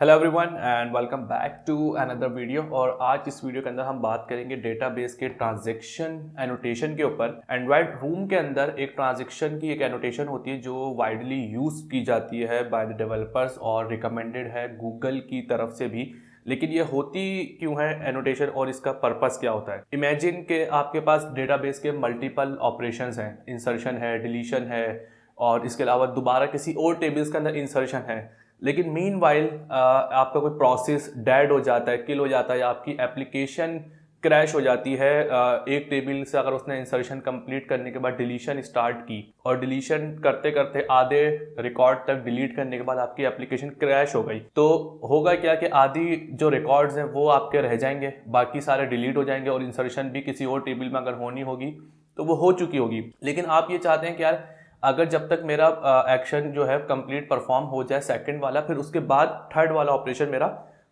Hello everyone and welcome back to another video. और आज इस वीडियो के अंदर हम बात करेंगे डेटाबेस के ट्रांजैक्शन एनोटेशन के ऊपर। एंड्रॉयड रूम के अंदर एक ट्रांजैक्शन की एक एनोटेशन होती है जो वाइडली यूज की जाती है बाय द डेवलपर्स और रिकमेंडेड है गूगल की तरफ से भी। लेकिन ये होती क्यों है एनोटेशन और इसका पर्पस क्या होता है? इमेजिन के आपके पास डेटाबेस के मल्टीपल ऑपरेशंस हैं, इंसर्शन है, डिलीशन है और इसके अलावा दोबारा किसी और टेबल्स के अंदर इंसर्शन है। लेकिन मीन वाइल आपका कोई प्रोसेस डेड हो जाता है, किल हो जाता है या आपकी एप्लीकेशन क्रैश हो जाती है। एक टेबल से अगर उसने इंसर्शन कंप्लीट करने के बाद डिलीशन स्टार्ट की और डिलीशन करते करते आधे रिकॉर्ड तक डिलीट करने के बाद आपकी एप्लीकेशन क्रैश हो गई, तो होगा क्या कि आधी जो रिकॉर्ड्स हैं वो आपके रह जाएंगे, बाकी सारे डिलीट हो जाएंगे और इंसर्शन भी किसी और टेबल में अगर होनी होगी तो वो हो चुकी होगी। लेकिन आप ये चाहते हैं कि यार अगर जब तक मेरा एक्शन जो है कंप्लीट परफॉर्म हो जाए सेकंड वाला, फिर उसके बाद थर्ड वाला ऑपरेशन मेरा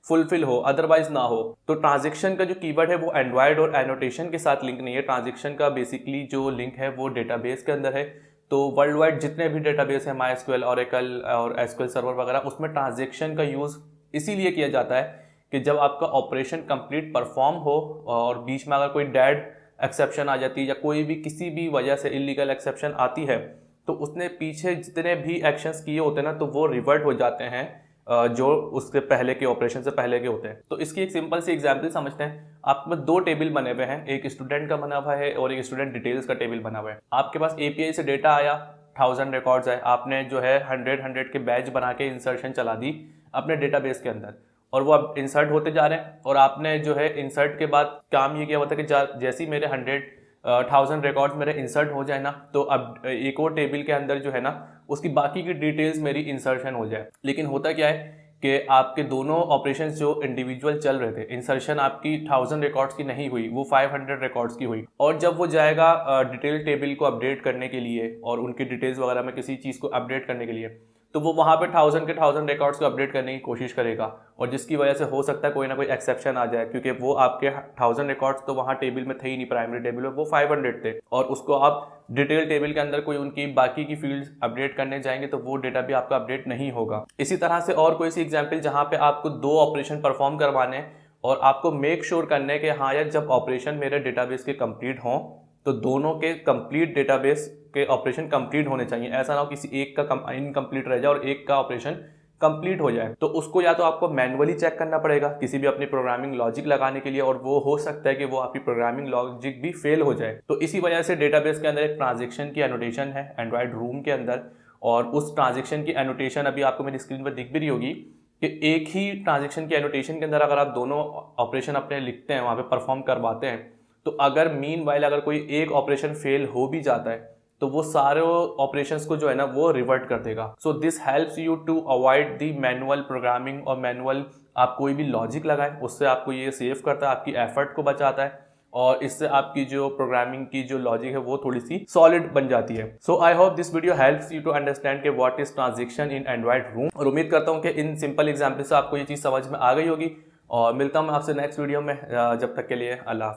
फुलफिल हो, अदरवाइज ना हो। तो ट्रांजैक्शन का जो कीवर्ड है वो एंड्रॉयड और एनोटेशन के साथ लिंक नहीं है। ट्रांजैक्शन का बेसिकली जो लिंक है वो डेटाबेस के अंदर है। तो वर्ल्ड वाइड जितने भी डेटाबेस है, माईएसक्यूएल, ओरेकल और एसक्यूएल सर्वर वगैरह, उसमें ट्रांजैक्शन का यूज इसीलिए किया जाता है कि जब आपका ऑपरेशन कंप्लीट परफॉर्म हो और बीच में अगर कोई डेड एक्सेप्शन आ जाती है या कोई भी किसी भी वजह से इलीगल एक्सेप्शन आती है, तो उसने पीछे जितने भी एक्शंस किए होते हैं ना, तो वो रिवर्ट हो जाते हैं जो उसके पहले के ऑपरेशन से पहले के होते हैं। तो इसकी एक सिंपल सी एग्जांपल समझते हैं। आप में दो टेबल बने हुए हैं, एक स्टूडेंट का बना हुआ है और एक स्टूडेंट डिटेल्स का टेबल बना हुआ है। आपके पास एपीआई से डेटा आया, 1000 रिकॉर्ड्स है, आपने जो है 100 के बैच बना के इंसर्शन चला दी अपने डेटाबेस के अंदर और वो अब इंसर्ट होते जा रहे हैं। और आपने जो है इंसर्ट के बाद काम ये किया हुआ था कि जैसे ही मेरे 1000 रिकॉर्ड मेरे इंसर्ट हो जाए ना, तो अब एक और टेबल के अंदर जो है ना उसकी बाकी की डिटेल्स मेरी इंसर्शन हो जाए। लेकिन होता क्या है कि आपके दोनों ऑपरेशंस जो इंडिविजुअल चल रहे थे, इंसर्शन आपकी 1000 रिकॉर्ड्स की नहीं हुई, वो 500 रिकॉर्ड्स की हुई। और जब वो जाएगा डिटेल टेबल को अपडेट करने के लिए और उनकी डिटेल्स वगैरह में किसी चीज़ को अपडेट करने के लिए, तो वो वहाँ पे 1000 रिकॉर्ड्स को अपडेट करने की कोशिश करेगा और जिसकी वजह से हो सकता है कोई ना कोई एक्सेप्शन आ जाए, क्योंकि वो आपके 1000 रिकॉर्ड्स तो वहाँ टेबल में थे ही नहीं, प्राइमरी टेबल में वो 500 थे और उसको आप डिटेल टेबल के अंदर कोई उनकी बाकी की फील्ड्स अपडेट करने जाएंगे तो वो डेटा भी आपका अपडेट नहीं होगा। इसी तरह से और कोई सी एग्जाम्पल जहाँ पे आपको दो ऑपरेशन परफॉर्म करवाने हैं और आपको मेक श्योर करने के हाँ यार जब ऑपरेशन मेरे डेटाबेस के कंप्लीट हों तो दोनों के कंप्लीट डेटाबेस के ऑपरेशन कंप्लीट होने चाहिए। ऐसा ना हो किसी एक का इनकम्प्लीट रह जाए और एक का ऑपरेशन कंप्लीट हो जाए। तो उसको या तो आपको मैनुअली चेक करना पड़ेगा किसी भी अपनी प्रोग्रामिंग लॉजिक लगाने के लिए, और वो हो सकता है कि वो आपकी प्रोग्रामिंग लॉजिक भी फेल हो जाए। तो इसी वजह से डेटाबेस के अंदर एक ट्रांजैक्शन की एनोटेशन है एंड्रॉयड रूम के अंदर, और उस ट्रांजैक्शन की एनोटेशन अभी आपको मेरी स्क्रीन पर दिख भी रही होगी कि एक ही ट्रांजैक्शन की एनोटेशन के अंदर अगर आप दोनों ऑपरेशन अपने लिखते हैं, वहाँ पे परफॉर्म करवाते हैं, तो अगर मीन वाइल अगर कोई एक ऑपरेशन फेल हो भी जाता है तो वो सारे ऑपरेशंस को जो है ना वो रिवर्ट कर देगा। So this helps you to avoid the manual programming, और मैनुअल आप कोई भी लॉजिक लगाएं उससे आपको ये सेव करता है, आपकी एफर्ट को बचाता है और इससे आपकी जो प्रोग्रामिंग की जो लॉजिक है वो थोड़ी सी सॉलिड बन जाती है। So I hope this video helps you to understand के what is transaction in Android room, और उम्मीद करता हूँ कि इन सिंपल एग्जाम्पल से आपको ये चीज़ समझ में आ गई होगी। और मिलता हूँ मैं आपसे नेक्स्ट वीडियो में, जब तक के लिए अल्लाह।